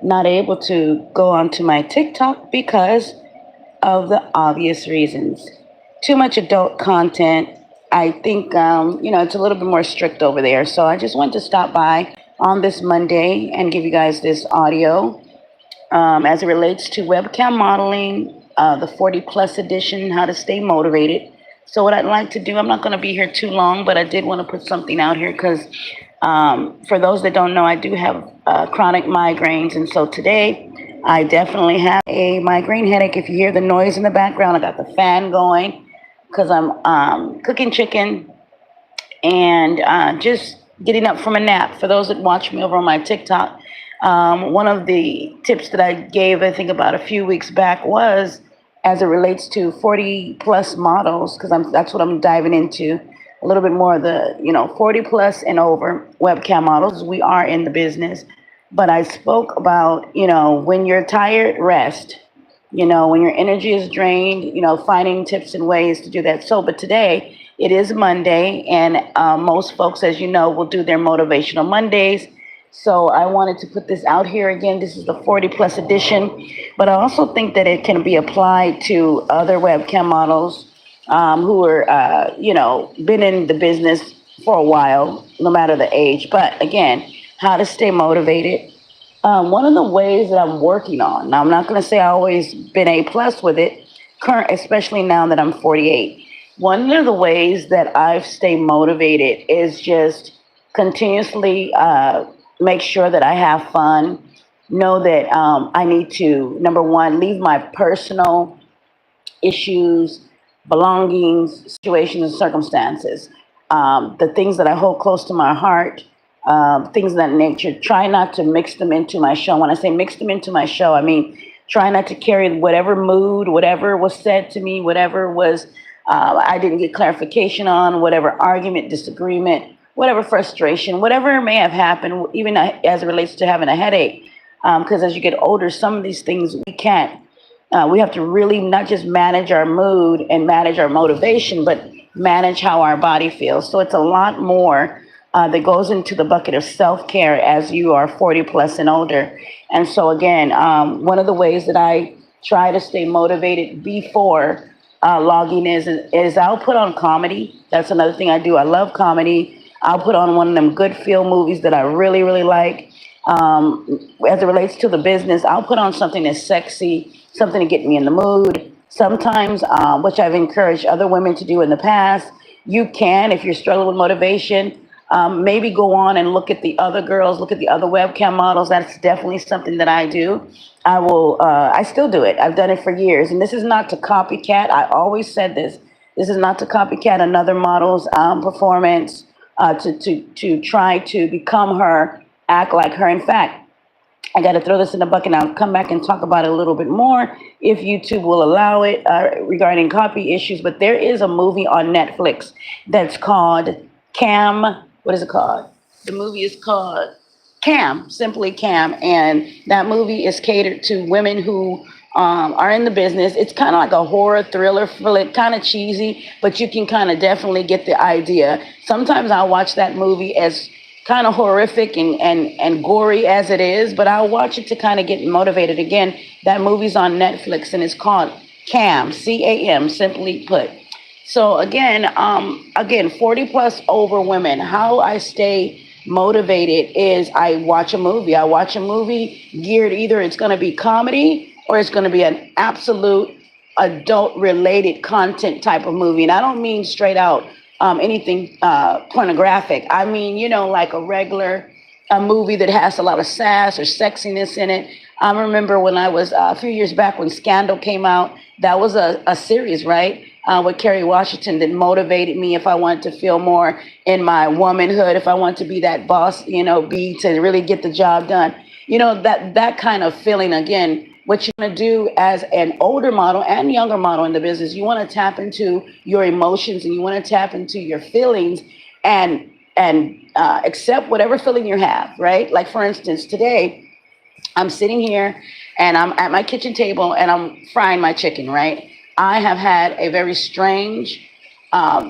not able to go onto my TikTok because of the obvious reasons. Too much adult content. I think, it's a little bit more strict over there. So I just wanted to stop by on this Monday and give you guys this audio as it relates to webcam modeling, the 40 plus edition, how to stay motivated. So what I'd like to do, I'm not going to be here too long, but I did want to put something out here because for those that don't know, I do have chronic migraines. And so today I definitely have a migraine headache. If you hear the noise in the background, I got the fan going because I'm cooking chicken and just getting up from a nap. For those that watch me over on my TikTok, one of the tips that I gave, I think about a few weeks back, was as it relates to 40 plus models, because that's what I'm diving into a little bit more of the 40 plus and over webcam models. We are in the business, but I spoke about when you're tired, rest. When your energy is drained, finding tips and ways to do that. So, but today it is Monday, and most folks, as you know, will do their motivational Mondays. So I wanted to put this out here again. This is the 40 plus edition, but I also think that it can be applied to other webcam models who are, been in the business for a while, no matter the age. But again, how to stay motivated. One of the ways that I'm working on, now I'm not going to say I always been A plus with it, especially now that I'm 48. One of the ways that I've stayed motivated is just continuously make sure that I have fun. Know that I need to, number one, leave my personal issues, belongings, situations, and circumstances. The things that I hold close to my heart, things of that nature. Try not to mix them into my show. When I say mix them into my show, I mean try not to carry whatever mood, whatever was said to me, whatever was I didn't get clarification on, whatever argument, disagreement, whatever frustration, whatever may have happened, even as it relates to having a headache. Because as you get older, some of these things we can't. We have to really not just manage our mood and manage our motivation, but manage how our body feels. So it's a lot more that goes into the bucket of self-care as you are 40 plus and older. And so again, one of the ways that I try to stay motivated before logging is I'll put on comedy. That's another thing I do. I love comedy. I'll put on one of them good feel movies that I really, really like. As it relates to the business, I'll put on something that's sexy, something to get me in the mood. Sometimes, which I've encouraged other women to do in the past, you can, if you're struggling with motivation, maybe go on and look at the other girls, look at the other webcam models. That's definitely something that I do. I still do it. I've done it for years. And this is not to copycat. I always said this. This is not to copycat another model's performance, to try to become her, act like her. In fact, I got to throw this in the bucket and I'll come back and talk about it a little bit more if YouTube will allow it regarding copy issues. But there is a movie on Netflix that's called Cam. What is it called? The movie is called Cam, simply Cam. And that movie is catered to women who are in the business. It's kind of like a horror thriller flick, kind of cheesy, but you can kind of definitely get the idea. Sometimes I'll watch that movie as kind of horrific and gory as it is, but I'll watch it to kind of get motivated. Again, that movie's on Netflix and it's called Cam, C-A-M, simply put. So again, 40 plus over women, how I stay motivated is I watch a movie. I watch a movie geared, either it's going to be comedy or it's going to be an absolute adult related content type of movie. And I don't mean straight out anything pornographic. I mean, like a movie that has a lot of sass or sexiness in it. I remember when I was a few years back when Scandal came out, that was a series, right? With Kerry Washington that motivated me if I wanted to feel more in my womanhood, if I want to be that boss, be to really get the job done. That kind of feeling. Again, what you want to do as an older model and younger model in the business, you want to tap into your emotions and you want to tap into your feelings and accept whatever feeling you have, right? Like for instance, today I'm sitting here and I'm at my kitchen table and I'm frying my chicken, right? I have had a very strange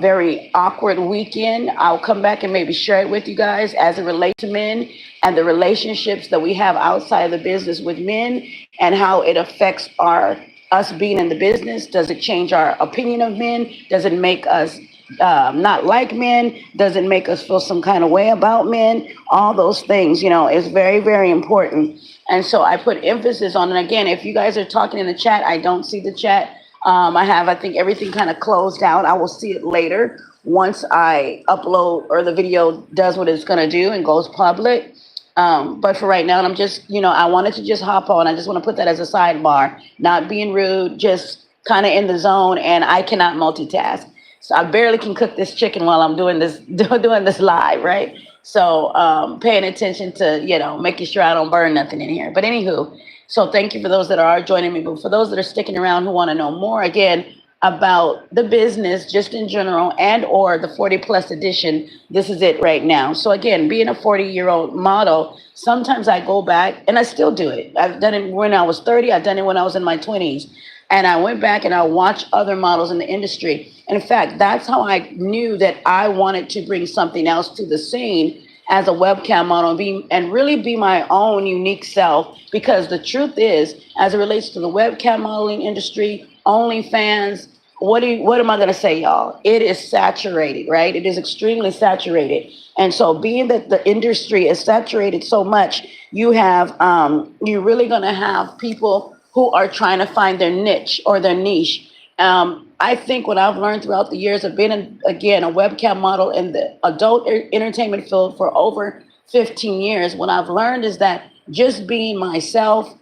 very awkward weekend. I'll come back and maybe share it with you guys as it relates to men and the relationships that we have outside of the business with men and how it affects our us being in the business. Does it change our opinion of men? Does it make us not like men? Does it make us feel some kind of way about men? All those things, is very, very important. And so I put emphasis on it. Again, if you guys are talking in the chat, I don't see the chat. I think, everything kind of closed out. I will see it later once I upload or the video does what it's going to do and goes public. But for right now, I'm just, I wanted to just hop on. I just want to put that as a sidebar, not being rude, just kind of in the zone. And I cannot multitask. So I barely can cook this chicken while I'm doing this, doing this live, right? So paying attention to, making sure I don't burn nothing in here. But anywho, so thank you for those that are joining me. But for those that are sticking around who want to know more, again, about the business just in general and or the 40 plus edition, this is it right now. So again, being a 40-year-old model, sometimes I go back and I still do it. I've done it when I was 30. I've done it when I was in my 20s. And I went back and I watched other models in the industry. And in fact, that's how I knew that I wanted to bring something else to the scene as a webcam model and really be my own unique self. Because the truth is, as it relates to the webcam modeling industry, OnlyFans, what am I going to say, y'all? It is saturated, right? It is extremely saturated. And so being that the industry is saturated so much, you're really going to have people who are trying to find their niche or their niche. I think what I've learned throughout the years of being, again, a webcam model in the adult entertainment field for over 15 years, what I've learned is that just being myself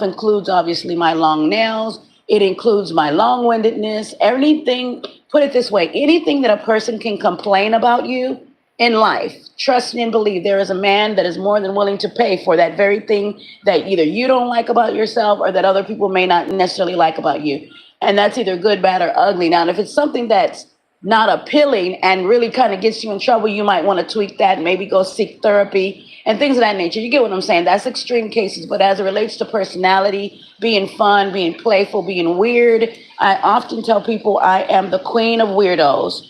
includes obviously my long nails. It includes my long-windedness, anything, put it this way, anything that a person can complain about you in life, trust and believe there is a man that is more than willing to pay for that very thing that either you don't like about yourself or that other people may not necessarily like about you. And that's either good, bad, or ugly. Now, if it's something that's not appealing and really kind of gets you in trouble, you might want to tweak that, maybe go seek therapy and things of that nature. You get what I'm saying? That's extreme cases. But as it relates to personality, being fun, being playful, being weird, I often tell people I am the queen of weirdos.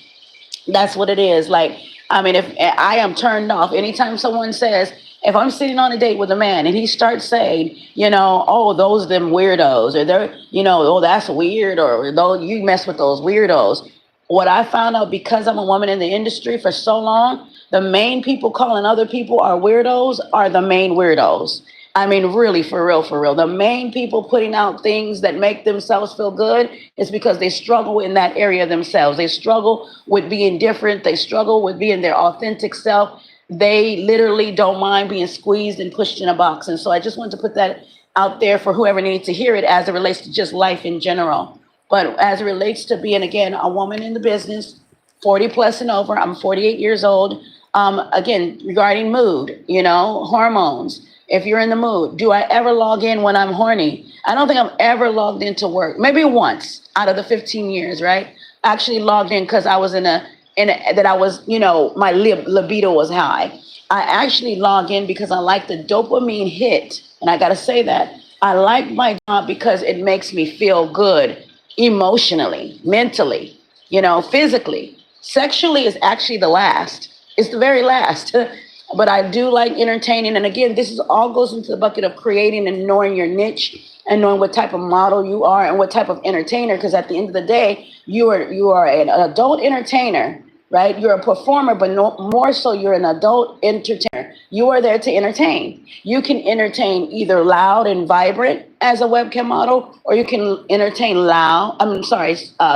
That's what it is. Like, if I am turned off anytime someone says, if I'm sitting on a date with a man and he starts saying, oh, those them weirdos, or they're, oh, that's weird, or though you mess with those weirdos. What I found out, because I'm a woman in the industry for so long, the main people calling other people are weirdos are the main weirdos. Really, for real, for real. The main people putting out things that make themselves feel good is because they struggle in that area themselves. They struggle with being different. They struggle with being their authentic self. They literally don't mind being squeezed and pushed in a box. And so I just wanted to put that out there for whoever needs to hear it as it relates to just life in general. But as it relates to being, again, a woman in the business, 40 plus and over, I'm 48 years old. Again, regarding mood, hormones. If you're in the mood, do I ever log in when I'm horny? I don't think I've ever logged into work. Maybe once out of the 15 years, right? Actually logged in because I was my libido was high. I actually log in because I like the dopamine hit. And I got to say that I like my job because it makes me feel good emotionally, mentally, physically. Sexually is actually the last. It's the very last. But I do like entertaining. And again, this is all goes into the bucket of creating and knowing your niche and knowing what type of model you are and what type of entertainer. Because at the end of the day, you are an adult entertainer, right? You're a performer, but more so you're an adult entertainer. You are there to entertain. You can entertain either loud and vibrant as a webcam model, or you can entertain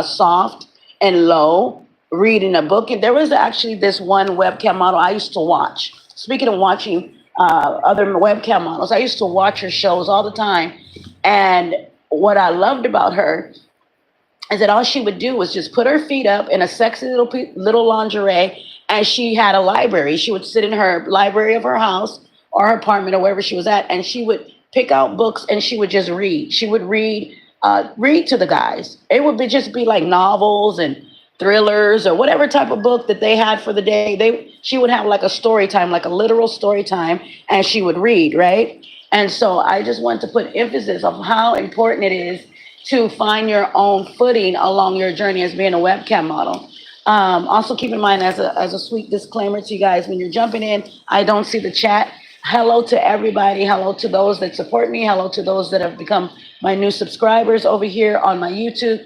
soft and low, reading a book. And there was actually this one webcam model I used to watch. Speaking of watching other webcam models, I used to watch her shows all the time. And what I loved about her is that all she would do was just put her feet up in a sexy little lingerie, and she had a library. She would sit in her library of her house or her apartment or wherever she was at, and she would pick out books and she would just read. She would read to the guys. It would just be like novels and thrillers or whatever type of book that they had for the day. She would have like a story time, like a literal story time, and she would read, right? And so I just want to put emphasis on how important it is to find your own footing along your journey as being a webcam model. Also, keep in mind as a sweet disclaimer to you guys, when you're jumping in, I don't see the chat. Hello to everybody. Hello to those that support me. Hello to those that have become my new subscribers over here on my YouTube.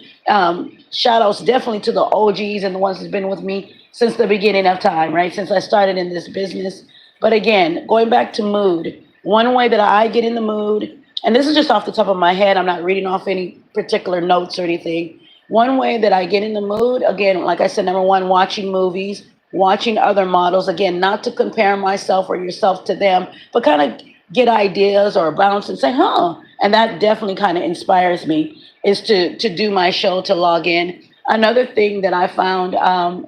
Shout outs definitely to the OGs and the ones that's been with me since the beginning of time, right? Since I started in this business. But again, going back to mood, one way that I get in the mood, and this is just off the top of my head, I'm not reading off any particular notes or anything. One way that I get in the mood, again, like I said, number one, watching movies, watching other models. Again, not to compare myself or yourself to them, but kind of get ideas or bounce and say, huh. And that definitely kind of inspires me is to do my show, to log in. Another thing that I found,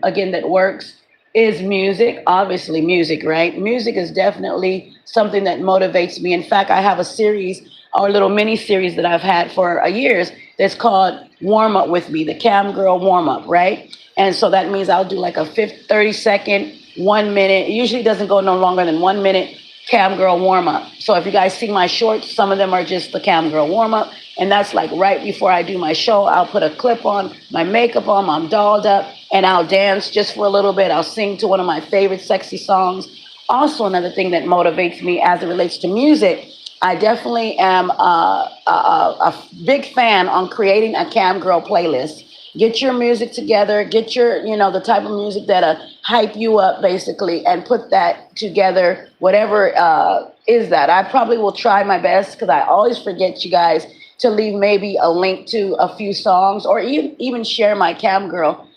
again, that works is music. Obviously, music, right? Music is definitely something that motivates me. In fact, I have a series or a little mini series that I've had for years that's called Warm Up With Me, the Cam Girl Warm Up, right? And so that means I'll do like a 30-second, 1 minute. It usually doesn't go no longer than 1 minute Cam Girl warm up. So if you guys see my shorts, some of them are just the Cam Girl warm up. And that's like right before I do my show. I'll put a clip on, my makeup on, I'm dolled up, and I'll dance just for a little bit. I'll sing to one of my favorite sexy songs. Also, another thing that motivates me as it relates to music, I definitely am a big fan on creating a Cam Girl playlist. Get your music together, get your, the type of music that'll hype you up basically, and put that together, whatever is that. I probably will try my best because I always forget, you guys, to leave maybe a link to a few songs or even share my Cam Girl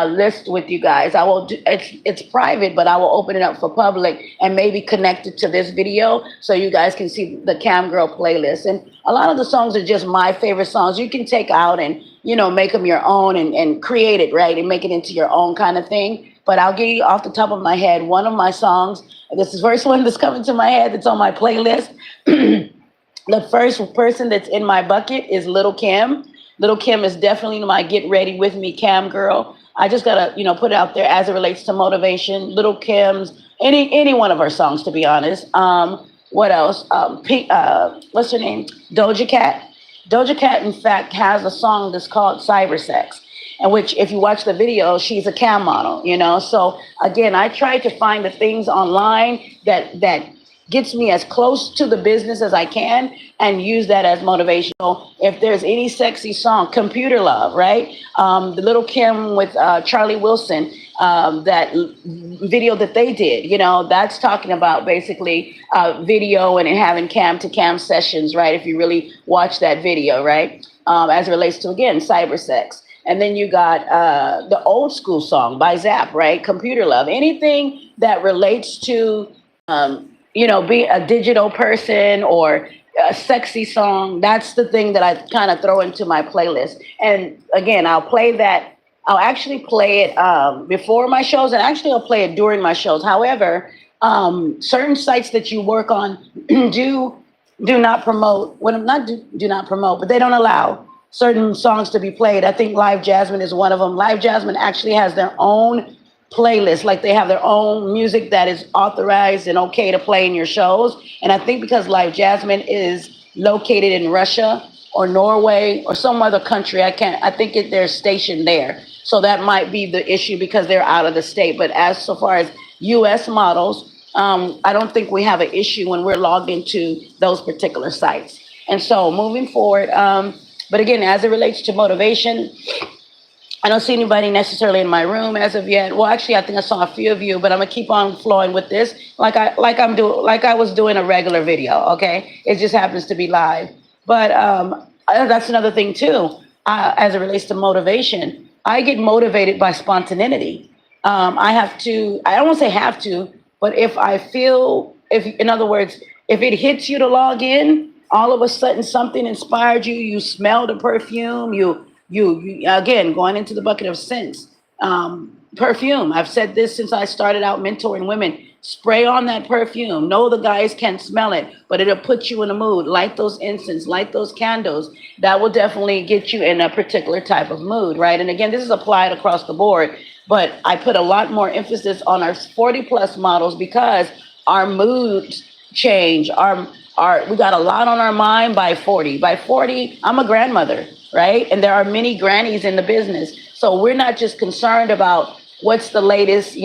list with you guys. I will do, it's private, but I will open it up for public and maybe connect it to this video so you guys can see the Cam Girl playlist. And a lot of the songs are just my favorite songs. You can take out and make them your own and create it, right, and make it into your own kind of thing. But I'll give you off the top of my head one of my songs. This is the first one that's coming to my head that's on my playlist. The first person that's in my bucket is Little Kim. Little Kim is definitely my get ready with me Cam Girl. I just gotta, put it out there as it relates to motivation. Little Kim's, any one of her songs, to be honest. What else? What's her name? Doja Cat. Doja Cat, in fact, has a song that's called Cyber Sex, in which, if you watch the video, she's a cam model. So again, I try to find the things online that gets me as close to the business as I can and use that as motivation. So if there's any sexy song, Computer Love, right? The Little Kim with Charlie Wilson, that video that they did, that's talking about basically video and having cam to cam sessions, right? If you really watch that video, right? As it relates to, again, cyber sex. And then you got the old school song by Zapp, right? Computer Love. Anything that relates to, be a digital person or a sexy song. That's the thing that I kind of throw into my playlist. And again, I'll actually play it before my shows, and actually I'll play it during my shows. However, certain sites that you work on do not promote, do not promote, but they don't allow certain songs to be played. I think Live Jasmine is one of them. Live Jasmine actually has their own playlist, like they have their own music that is authorized and okay to play in your shows. And I think because Live Jasmine is located in Russia or Norway or some other country, I think they're stationed there. So that might be the issue because they're out of the state. But as so far as US models, I don't think we have an issue when we're logged into those particular sites. And so moving forward, but again, as it relates to motivation, I don't see anybody necessarily in my room as of yet. Well, actually, I think I saw a few of you, but I'm gonna keep on flowing with this, like I was doing a regular video. Okay, it just happens to be live. But that's another thing too. As it relates to motivation, I get motivated by spontaneity. I don't want to say have to, but if I feel, in other words, if it hits you to log in, all of a sudden something inspired you. You smell the perfume. You again, going into the bucket of scents, perfume. I've said this since I started out mentoring women. Spray on that perfume. No, the guys can't smell it, but it'll put you in a mood. Light those incense, light those candles. That will definitely get you in a particular type of mood, right? And again, this is applied across the board, but I put a lot more emphasis on our 40 plus models because our moods change. We got a lot on our mind by 40. By 40, I'm a grandmother, right? And there are many grannies in the business. So we're not just concerned about what's the latest,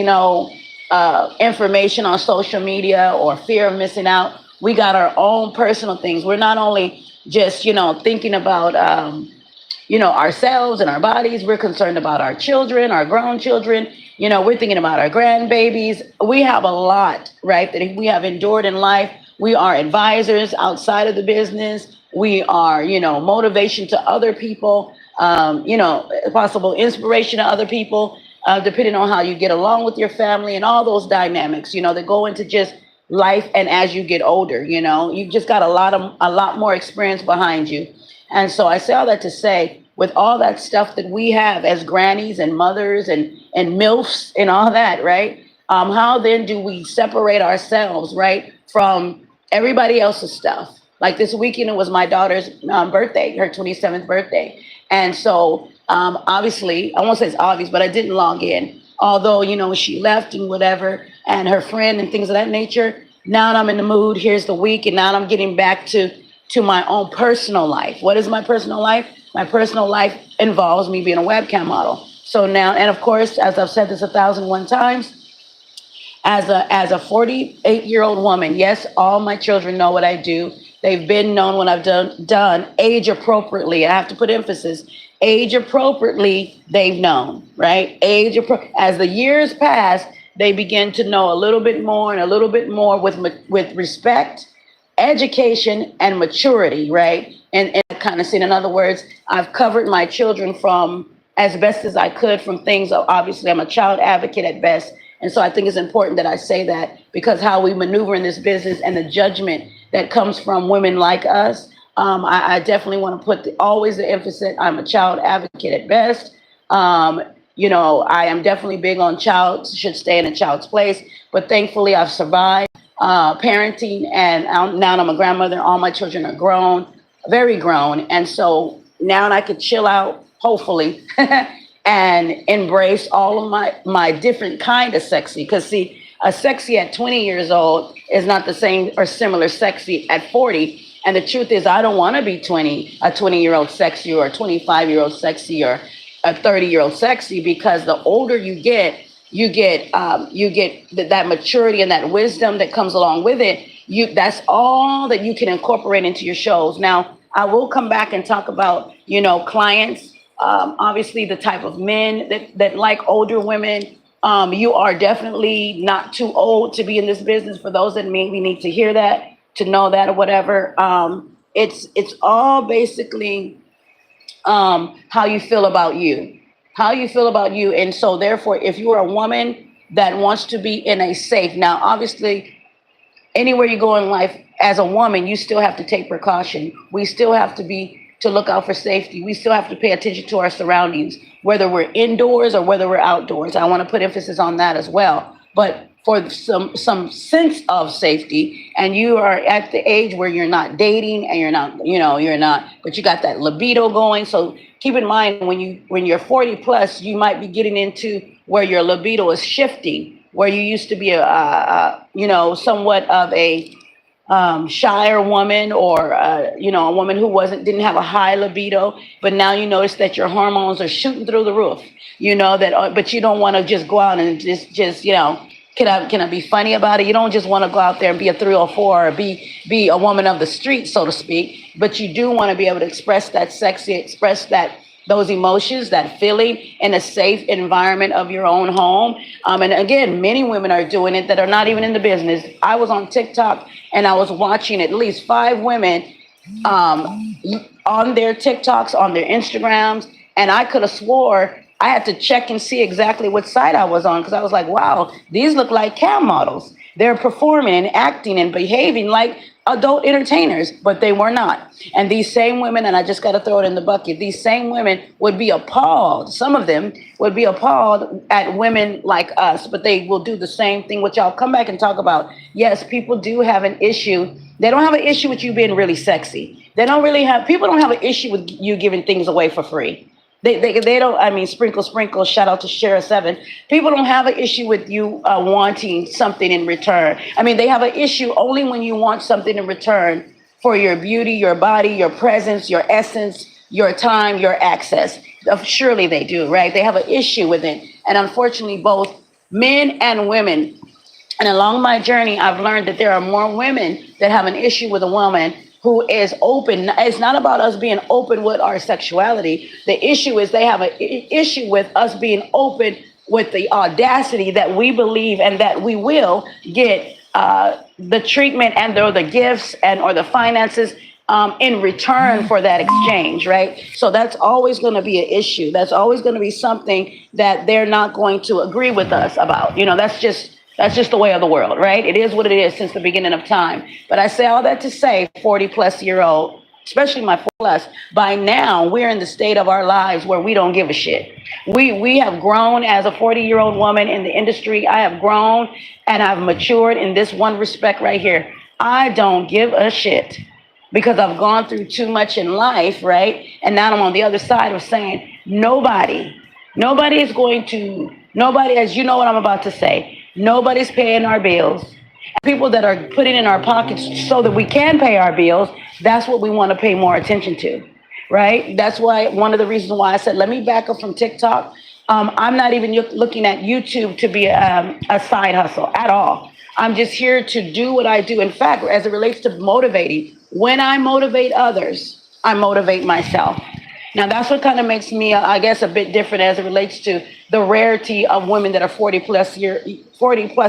information on social media or fear of missing out. We got our own personal things. We're not only just, thinking about, ourselves and our bodies. We're concerned about our children, our grown children. We're thinking about our grandbabies. We have a lot, right, that we have endured in life. We are advisors outside of the business. We are, motivation to other people, possible inspiration to other people, depending on how you get along with your family and all those dynamics, that go into just life. And as you get older, you've just got a lot more experience behind you. And so I say all that to say, with all that stuff that we have as grannies and mothers and MILFs and all that, right? How then do we separate ourselves, right, from everybody else's stuff? Like this weekend, it was my daughter's birthday, her 27th birthday. And so obviously, I won't say it's obvious, but I didn't log in. Although, she left and whatever, and her friend and things of that nature. Now I'm in the mood. Here's the week. And now I'm getting back to my own personal life. What is my personal life? My personal life involves me being a webcam model. So now, and of course, as I've said this 1,001 times, as a 48-year-old woman, yes, all my children know what I do. They've been known when I've done age appropriately. I have to put emphasis. Age appropriately, they've known, right? As the years pass, they begin to know a little bit more and a little bit more with respect, education, and maturity, right? And kind of seen, in other words, I've covered my children from as best as I could from things. Obviously, I'm a child advocate at best. And so I think it's important that I say that, because how we maneuver in this business and the judgment that comes from women like us, I definitely want to put always the emphasis. I'm a child advocate at best. I am definitely big on child should stay in a child's place. But thankfully, I've survived parenting, and now I'm a grandmother. All my children are grown, very grown. And so now I could chill out, hopefully, and embrace all of my different kind of sexy. Because see, a sexy at 20 years old is not the same or similar sexy at 40. And the truth is, I don't want to be a 20-year-old sexy, or a 25-year-old sexy, or a 30-year-old sexy, because the older you get that maturity and that wisdom that comes along with it. That's all that you can incorporate into your shows. Now, I will come back and talk about, clients. Obviously, the type of men that like older women. You are definitely not too old to be in this business. For those that maybe need to hear that, to know that, or whatever. It's all basically how you feel about you. And so therefore, if you are a woman that wants to be in a safe, now obviously anywhere you go in life as a woman, you still have to take precaution. We still have to look out for safety. We still have to pay attention to our surroundings, whether we're indoors or whether we're outdoors. I want to put emphasis on that as well. But for some sense of safety, and you are at the age where you're not dating and you're not, but you got that libido going. So keep in mind, when you're 40 plus, you might be getting into where your libido is shifting, where you used to be somewhat of a shyer woman, or a woman who didn't have a high libido, but now you notice that your hormones are shooting through the roof. But you don't want to just go out and just can I be funny about it? You don't just want to go out there and be a 304 or be a woman of the street, so to speak. But you do want to be able to express that sexy, express those emotions, that feeling in a safe environment of your own home. And again, many women are doing it that are not even in the business. I was on TikTok and I was watching at least 5 women on their TikToks, on their Instagrams, and I could have swore I had to check and see exactly what site I was on, because I was like, wow, these look like cam models. They're performing and acting and behaving like adult entertainers, but they were not. And these same women, and I just got to throw it in the bucket, these same women would be appalled. Some of them would be appalled at women like us, but they will do the same thing, which I'll come back and talk about. Yes, people do have an issue. They don't have an issue with you being really sexy. People don't have an issue with you giving things away for free. They don't, sprinkle, shout out to Shara 7. People don't have an issue with you wanting something in return. They have an issue only when you want something in return for your beauty, your body, your presence, your essence, your time, your access. Surely they do, right? They have an issue with it. And unfortunately, both men and women. And along my journey, I've learned that there are more women that have an issue with a woman who is open. It's not about us being open with our sexuality. The issue is they have an issue with us being open with the audacity that we believe and that we will get the treatment and or the gifts and or the finances in return for that exchange, right? So that's always going to be an issue. That's always going to be something that they're not going to agree with us about. That's just the way of the world, right? It is what it is since the beginning of time. But I say all that to say 40 plus year old, especially my 40 plus, by now we're in the state of our lives where we don't give a shit. We have grown as a 40-year-old woman in the industry. I have grown and I've matured in this one respect right here. I don't give a shit because I've gone through too much in life, right? And now I'm on the other side of saying nobody is going to, nobody, as you know what I'm about to say, nobody's paying our bills. People that are putting in our pockets so that we can pay our bills, that's what we want to pay more attention to, right? That's why one of the reasons why I said, let me back up from TikTok. I'm not even looking at YouTube to be a side hustle at all. I'm just here to do what I do. In fact, as it relates to motivating, when I motivate others, I motivate myself. Now, that's what kind of makes me, I guess, a bit different as it relates to the rarity of women that are 40 plus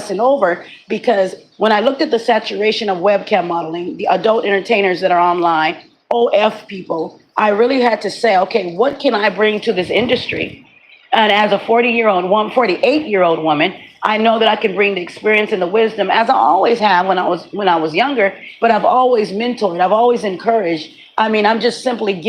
and over, because when I looked at the saturation of webcam modeling, the adult entertainers that are online, OF people, I really had to say, okay, what can I bring to this industry? And as a 48-year-old woman, I know that I can bring the experience and the wisdom, as I always have when I was younger, but I've always mentored, I've always encouraged. I mean, I'm just simply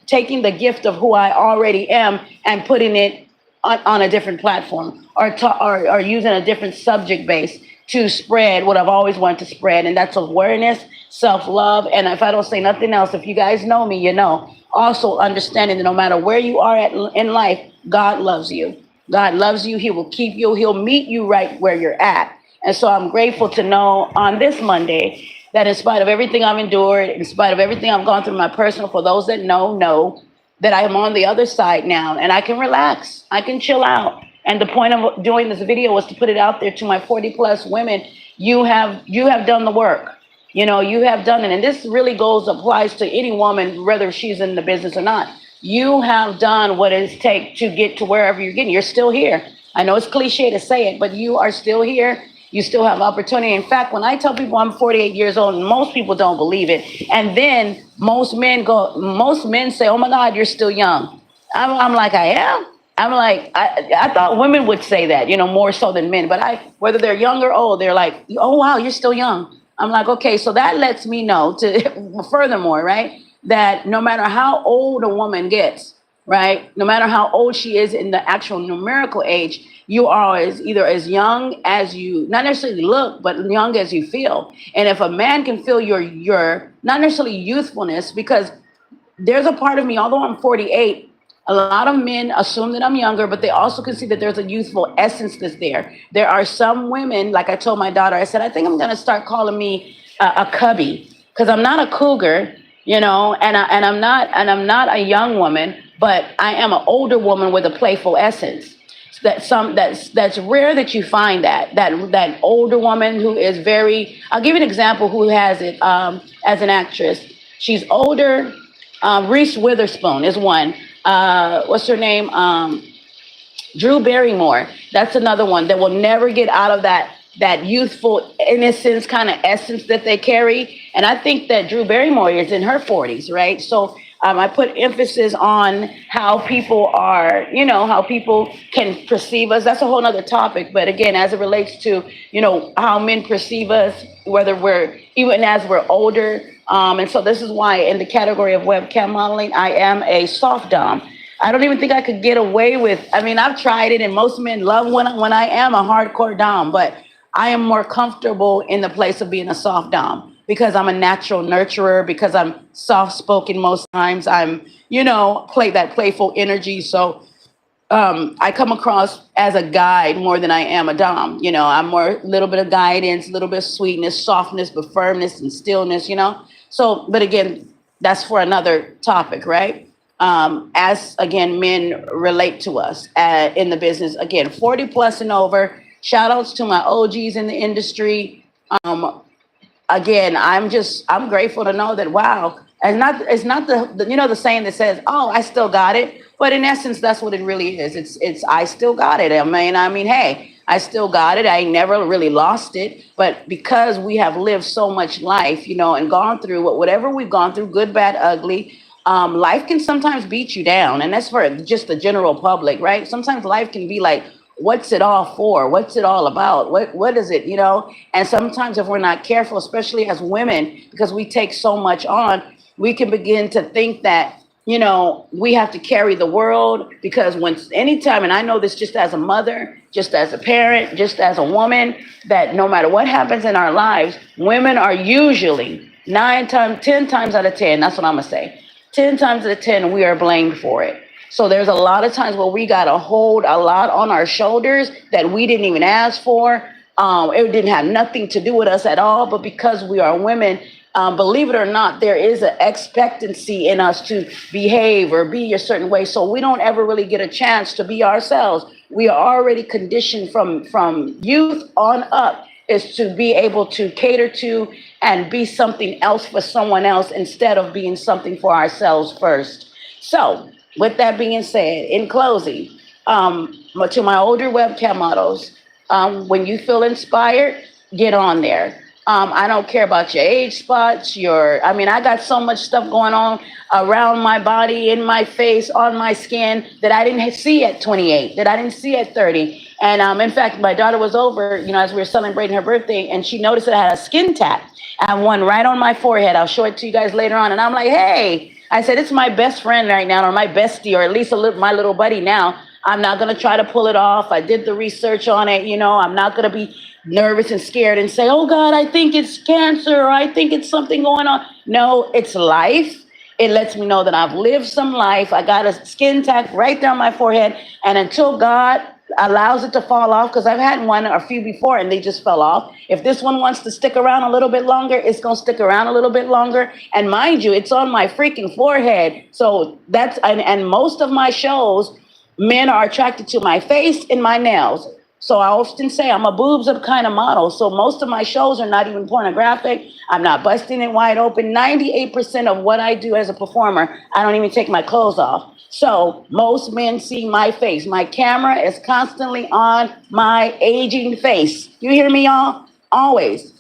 taking the gift of who I already am and putting it on a different platform or using a different subject base to spread what I've always wanted to spread. And that's awareness, self-love. And if I don't say nothing else, if you guys know me, you know, also understanding that no matter where you are in life, God loves you. God loves you. He will keep you. He'll meet you right where you're at. And so I'm grateful to know on this Monday that in spite of everything I've endured, in spite of everything I've gone through my personal, for those that know that I am on the other side now and I can relax, I can chill out. And the point of doing this video was to put it out there to my 40 plus women. You have done the work. You know, you have done it. And this really applies to any woman, whether she's in the business or not. You have done what it takes to get to wherever you're getting. You're still here. I know it's cliche to say it, but you are still here. You still have opportunity. In fact, when I tell people I'm 48 years old, most people don't believe it. And then most men say, oh my God, you're still young. I'm like, I am. I'm like, I thought women would say that, you know, more so than men. But whether they're young or old, they're like, oh, wow, you're still young. I'm like, okay, so that lets me know furthermore, right, that no matter how old a woman gets, right, no matter how old she is in the actual numerical age, you are either as young as you, not necessarily look, but young as you feel. And if a man can feel your not necessarily youthfulness, because there's a part of me, although I'm 48, a lot of men assume that I'm younger, but they also can see that there's a youthful essence that's there. There are some women, like I told my daughter, I said, I think I'm going to start calling me a cubby, because I'm not a cougar, you know, and I'm not a young woman, but I am an older woman with a playful essence. That's rare that you find that older woman who is very. I'll give you an example who has it as an actress. She's older. Reese Witherspoon is one. What's her name? Drew Barrymore. That's another one that will never get out of that youthful innocence kind of essence that they carry. And I think that Drew Barrymore is in her 40s, right? So I put emphasis on how people are, you know, how people can perceive us. That's a whole nother topic. But again, as it relates to, you know, how men perceive us, whether even as we're older. And so this is why in the category of webcam modeling, I am a soft dom. I don't even think I could get away with, I mean, I've tried it and most men love when I am a hardcore dom, but I am more comfortable in the place of being a soft dom because I'm a natural nurturer, because I'm soft-spoken most times. I'm, you know, that playful energy. So I come across as a guide more than I am a dom. You know, I'm more a little bit of guidance, a little bit of sweetness, softness, but firmness and stillness, you know. So, but again, that's for another topic, right? as again, men relate to us in the business. Again, 40 plus and over. Shout outs to my OGs in the industry. Um, Again, I'm grateful to know that, wow, and not it's not the you know the saying that says, oh, I still got it, but in essence that's what it really is. It's I still got it. I mean, hey, I still got it. I never really lost it, but because we have lived so much life, and gone through whatever we've gone through, good, bad, ugly. Life can sometimes beat you down, and that's for just the general public, right? Sometimes life can be like, what's it all for? What's it all about? What is it, And sometimes if we're not careful, especially as women, because we take so much on, we can begin to think that, we have to carry the world, because when anytime, and I know this just as a mother, just as a parent, just as a woman, that no matter what happens in our lives, women are usually 10 times out of 10, that's what I'm gonna say, 10 times out of 10, we are blamed for it. So there's a lot of times where we got to hold a lot on our shoulders that we didn't even ask for. It didn't have nothing to do with us at all. But because we are women, believe it or not, there is an expectancy in us to behave or be a certain way. So we don't ever really get a chance to be ourselves. We are already conditioned from youth on up is to be able to cater to and be something else for someone else instead of being something for ourselves first. So with that being said, in closing, to my older webcam models, when you feel inspired, get on there. I don't care about your age spots, I got so much stuff going on around my body, in my face, on my skin that I didn't see at 28, that I didn't see at 30. And in fact, my daughter was over, as we were celebrating her birthday, and she noticed that I had a skin tap. I have one right on my forehead. I'll show it to you guys later on. And I'm like, hey, I said, it's my best friend right now, or my bestie, or at least my little buddy now. I'm not going to try to pull it off. I did the research on it. I'm not going to be nervous and scared and say, oh, God, I think it's cancer, or I think it's something going on. No, it's life. It lets me know that I've lived some life. I got a skin tack right down my forehead. And until God allows it to fall off, because I've had one a few before and they just fell off. If this one wants to stick around a little bit longer, it's going to stick around a little bit longer. And mind you, it's on my freaking forehead. So and most of my shows, men are attracted to my face and my nails. So I often say I'm a boobs up kind of model. So most of my shows are not even pornographic. I'm not busting it wide open. 98% of what I do as a performer, I don't even take my clothes off. So most men see my face. My camera is constantly on my aging face. You hear me, y'all? Always.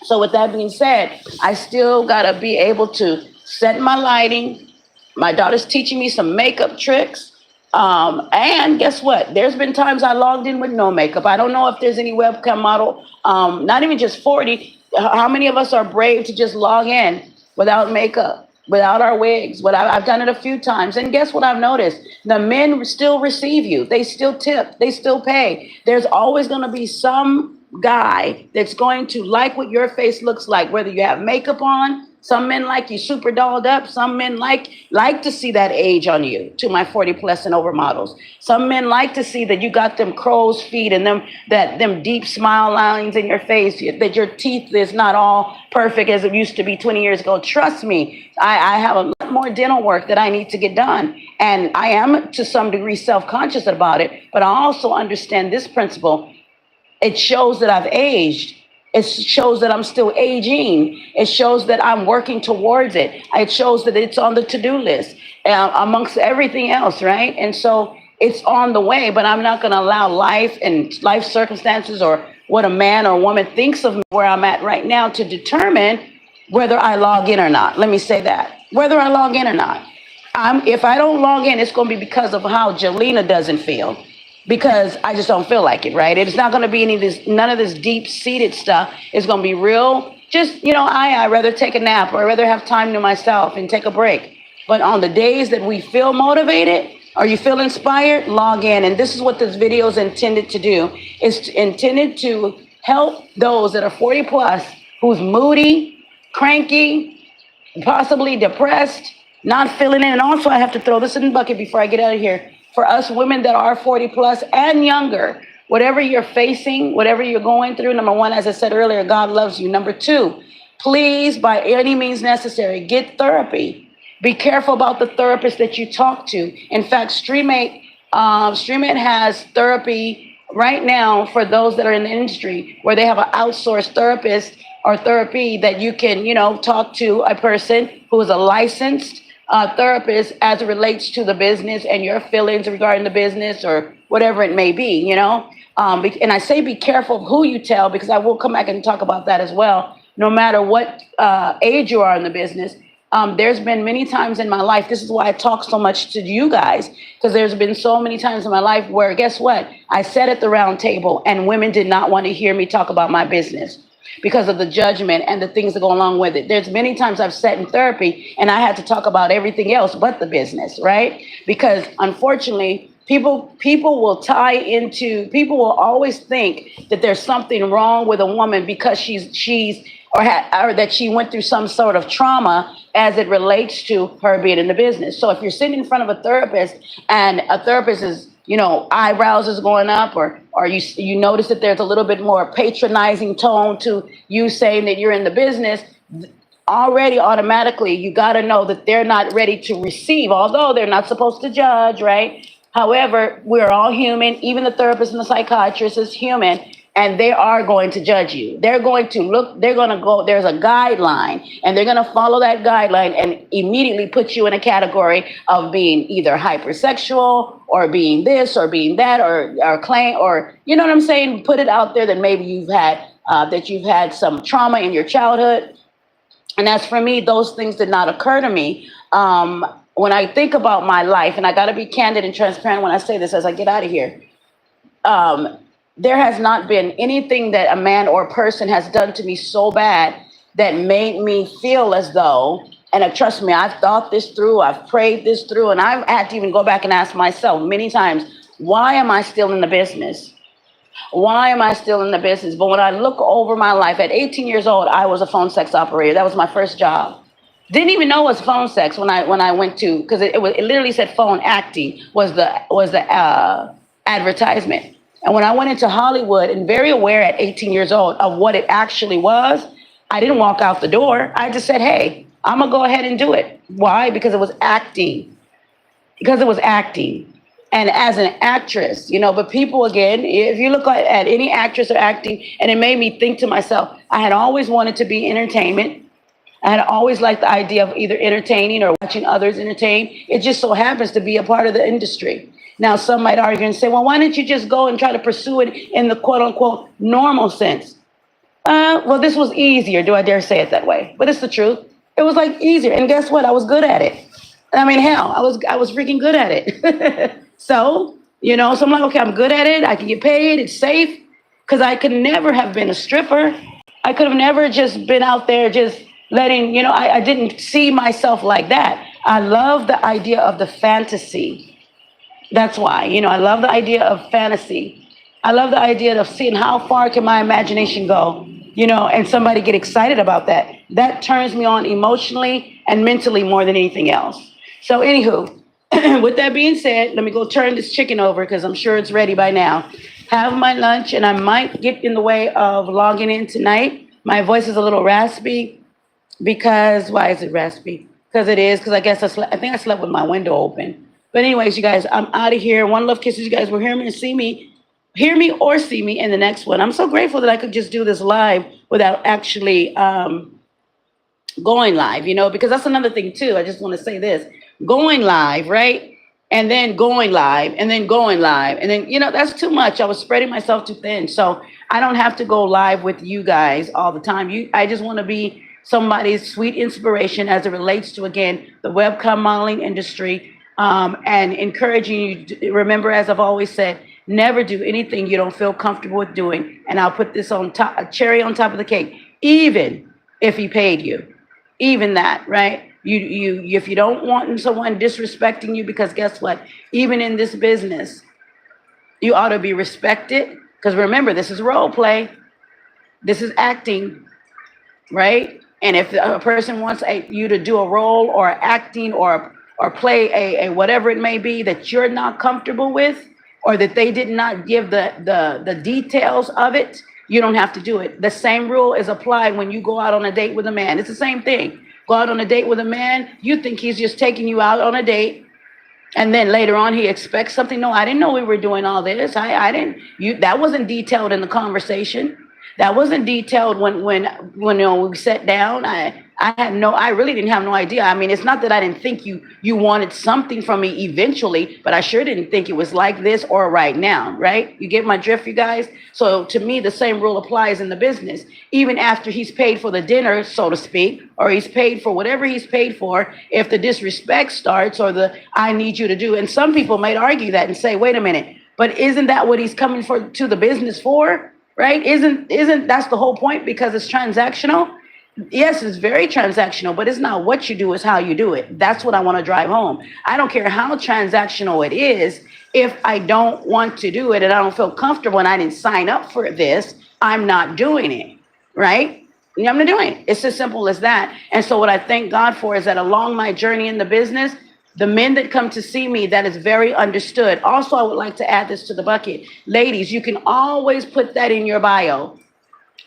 So with that being said, I still got to be able to set my lighting. My daughter's teaching me some makeup tricks. And guess what? There's been times I logged in with no makeup. I don't know if there's any webcam model, not even just 40. How many of us are brave to just log in without makeup, without our wigs? I've done it a few times. And guess what I've noticed? The men still receive you. They still tip. They still pay. There's always going to be some guy that's going to like what your face looks like, whether you have makeup on. Some men like you super dolled up. Some men like to see that age on you, to my 40 plus and over models. Some men like to see that you got them crow's feet and them deep smile lines in your face, that your teeth is not all perfect as it used to be 20 years ago. Trust me, I have a lot more dental work that I need to get done. And I am to some degree self-conscious about it, but I also understand this principle. It shows that I've aged. It shows that I'm still aging. It shows that I'm working towards it. It shows that it's on the to-do list amongst everything else, right? And so it's on the way, but I'm not going to allow life and life circumstances or what a man or woman thinks of me where I'm at right now to determine whether I log in or not. Let me say that. Whether I log in or not. If I don't log in, it's going to be because of how Jelena doesn't feel. Because I just don't feel like it, right? It's not going to be none of this deep-seated stuff. It's going to be real. Just, I'd rather take a nap, or I'd rather have time to myself and take a break. But on the days that we feel motivated or you feel inspired, log in. And this is what this video is intended to do. It's intended to help those that are 40 plus, who's moody, cranky, possibly depressed, not feeling it. And also, I have to throw this in the bucket before I get out of here. For us women that are 40 plus and younger, whatever you're facing, whatever you're going through, number one, as I said earlier, God loves you. Number two, please, by any means necessary, get therapy. Be careful about the therapist that you talk to. In fact, StreamMate has therapy right now for those that are in the industry, where they have an outsourced therapist or therapy that you can, talk to a person who is a licensed therapist as it relates to the business and your feelings regarding the business or whatever it may be. And I say be careful of who you tell, because I will come back and talk about that as well. No matter what age you are in the business, there's been many times in my life. This is why I talk so much to you guys, because there's been so many times in my life where, guess what? I sat at the round table and women did not want to hear me talk about my business because of the judgment and the things that go along with it. There's many times I've sat in therapy and I had to talk about everything else but the business, right? Because unfortunately, people will always think that there's something wrong with a woman because or that she went through some sort of trauma as it relates to her being in the business. So if you're sitting in front of a therapist and a therapist is, eyebrows is going up, or you notice that there's a little bit more patronizing tone to you saying that you're in the business, already automatically you got to know that they're not ready to receive, although they're not supposed to judge, right? However, we're all human. Even the therapist and the psychiatrist is human, and they are going to judge you. They're going to go, there's a guideline, and they're going to follow that guideline and immediately put you in a category of being either hypersexual or being this or being that, or claim, or, you know what I'm saying? Put it out there that maybe you've had some trauma in your childhood. And as for me, those things did not occur to me. When I think about my life, and I got to be candid and transparent when I say this as I get out of here, there has not been anything that a man or person has done to me so bad that made me feel as though, and trust me, I've thought this through, I've prayed this through, and I've had to even go back and ask myself many times, why am I still in the business? Why am I still in the business? But when I look over my life, at 18 years old, I was a phone sex operator. That was my first job. Didn't even know it was phone sex when I went to, because it literally said phone acting was the advertisement. And when I went into Hollywood, and very aware at 18 years old of what it actually was, I didn't walk out the door. I just said, hey, I'm gonna go ahead and do it. Why? Because it was acting. And as an actress, but people, again, if you look at any actress or acting, and it made me think to myself, I had always wanted to be entertainment. I had always liked the idea of either entertaining or watching others entertain. It just so happens to be a part of the industry. Now, some might argue and say, well, why don't you just go and try to pursue it in the quote unquote normal sense? Well, this was easier. Do I dare say it that way? But it's the truth. It was like easier. And guess what? I was good at it. I mean, hell, I was freaking good at it. So I'm like, okay, I'm good at it. I can get paid. It's safe. Because I could never have been a stripper. I could have never just been out there just letting, I didn't see myself like that. I love the idea of the fantasy. That's why, I love the idea of fantasy. I love the idea of seeing how far can my imagination go, and somebody get excited about that. That turns me on emotionally and mentally more than anything else. So anywho, with that being said, let me go turn this chicken over because I'm sure it's ready by now. Have my lunch, and I might get in the way of logging in tonight. My voice is a little raspy because, why is it raspy? Because I guess I think I slept with my window open. But anyways, you guys, I'm out of here. One love kisses. You guys will hear me or see me in the next one. I'm so grateful that I could just do this live without actually going live, because that's another thing too. I just want to say this, going live, right? And then going live and then going live. And then, that's too much. I was spreading myself too thin. So I don't have to go live with you guys all the time. I just want to be somebody's sweet inspiration as it relates to, again, the webcam modeling industry. And encouraging you to remember, as I've always said, never do anything you don't feel comfortable with doing. And I'll put this on top, a cherry on top of the cake, even if he paid you, even that, right? If you don't want someone disrespecting you, because guess what? Even in this business, you ought to be respected. Because remember, this is role play. This is acting, right? And if a person wants you to do a role or acting or play a whatever it may be that you're not comfortable with, or that they did not give the details of it, you don't have to do it. The same rule is applied when you go out on a date with a man. It's the same thing. go out on a date with a man, you think he's just taking you out on a date. And then later on, he expects something. No, I didn't know we were doing all this. I didn't. That wasn't detailed in the conversation. That wasn't detailed when we sat down. I really didn't have no idea. I mean, it's not that I didn't think you wanted something from me eventually, but I sure didn't think it was like this or right now, right? You get my drift, you guys? So to me, the same rule applies in the business. Even after he's paid for the dinner, so to speak, or he's paid for whatever he's paid for, if the disrespect starts or the I need you to do, and some people might argue that and say, wait a minute, but isn't that what he's coming for to the business for? Right? Isn't that's the whole point, because it's transactional? Yes, it's very transactional, but it's not what you do, it's how you do it. That's what I want to drive home. I don't care how transactional it is. If I don't want to do it and I don't feel comfortable and I didn't sign up for this, I'm not doing it. Right? I'm not doing it. It's as simple as that. And so what I thank God for is that along my journey in the business, the men that come to see me, that is very understood. Also, I would like to add this to the bucket. Ladies, you can always put that in your bio.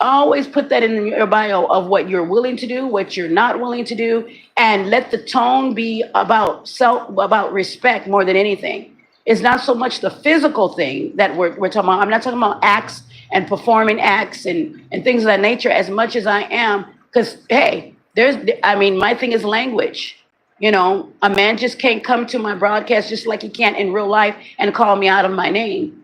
Always put that in your bio of what you're willing to do, what you're not willing to do, and let the tone be about about respect more than anything. It's not so much the physical thing that we're talking about. I'm not talking about acts and performing acts and things of that nature as much as I am, because, hey, my thing is language. A man just can't come to my broadcast just like he can't in real life and call me out of my name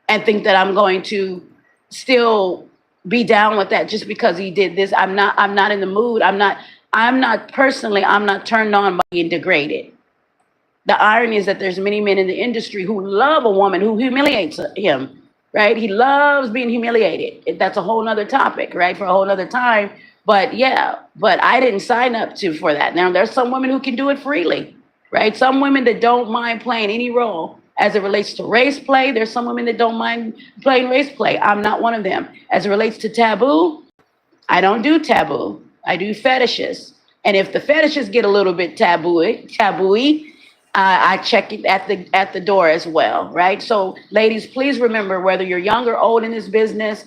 and think that I'm going to still be down with that just because he did this. I'm not in the mood. I'm not turned on by being degraded. The irony is that there's many men in the industry who love a woman who humiliates him, right? He loves being humiliated. That's a whole nother topic, right? For a whole nother time. But I didn't sign up for that. Now, there's some women who can do it freely, right? Some women that don't mind playing any role as it relates to race play. There's some women that don't mind playing race play. I'm not one of them. As it relates to taboo, I don't do taboo. I do fetishes. And if the fetishes get a little bit taboo-y, I check it at the door as well, right? So, ladies, please remember, whether you're young or old in this business,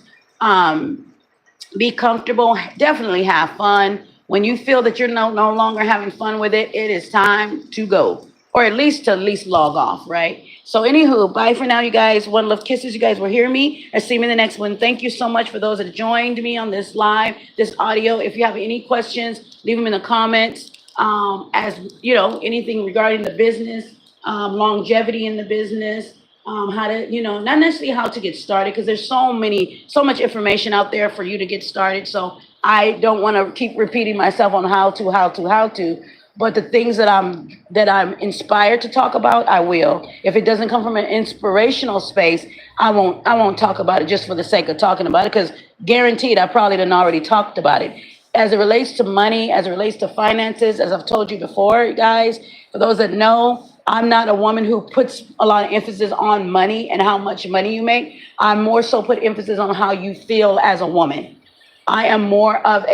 be comfortable, definitely have fun. When you feel that you're no longer having fun with it, it is time to go, or at least log off, right? So anywho, bye for now, you guys. One love kisses. You guys will hear me or see me in the next one. Thank you so much for those that joined me on this live, this audio. If you have any questions, leave them in the comments. As you know, anything regarding the business, longevity in the business, how to, not necessarily how to get started, because there's so much information out there for you to get started. So I don't want to keep repeating myself on how to, but the things that I'm inspired to talk about, I will. If it doesn't come from an inspirational space, I won't talk about it just for the sake of talking about it, because guaranteed I probably done already talked about it. As it relates to money, as it relates to finances, as I've told you before, guys, for those that know, I'm not a woman who puts a lot of emphasis on money and how much money you make. I more so put emphasis on how you feel as a woman. I am more of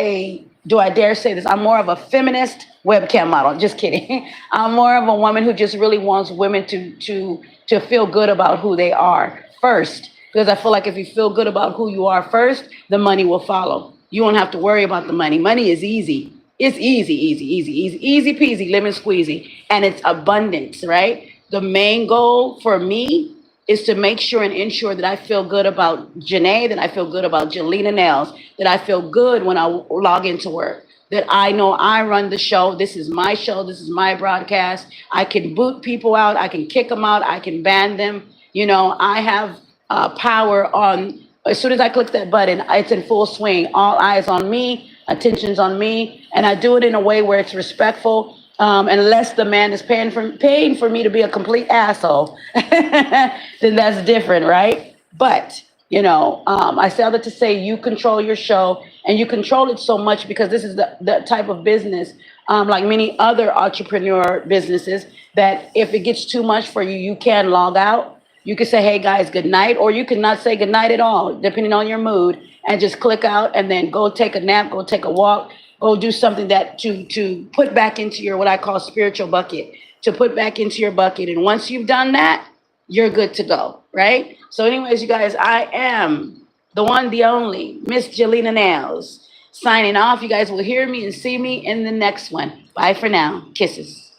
do I dare say this? I'm more of a feminist webcam model. Just kidding. I'm more of a woman who just really wants women to feel good about who they are first. Because I feel like if you feel good about who you are first, the money will follow. You won't have to worry about the money. Money is easy. It's easy peasy, lemon squeezy. And it's abundance, right? The main goal for me is to make sure and ensure that I feel good about Janae, that I feel good about Jelena Nails, that I feel good when I log into work, that I know I run the show. This is my show. This is my broadcast. I can boot people out. I can kick them out. I can ban them. I have power on. As soon as I click that button, it's in full swing. All eyes on me, attention's on me, and I do it in a way where it's respectful. Unless the man is paying for me to be a complete asshole, then that's different, right? But I say all that to say, you control your show, and you control it so much because this is the type of business, like many other entrepreneur businesses, that if it gets too much for you, you can log out. You can say, hey, guys, good night, or you can not say good night at all, depending on your mood, and just click out and then go take a nap, go take a walk, go do something that to put back into your what I call spiritual bucket, to put back into your bucket. And once you've done that, you're good to go, right? So anyways, you guys, I am the one, the only, Miss Jelena Nails, Signing off. You guys will hear me and see me in the next one. Bye for now. Kisses.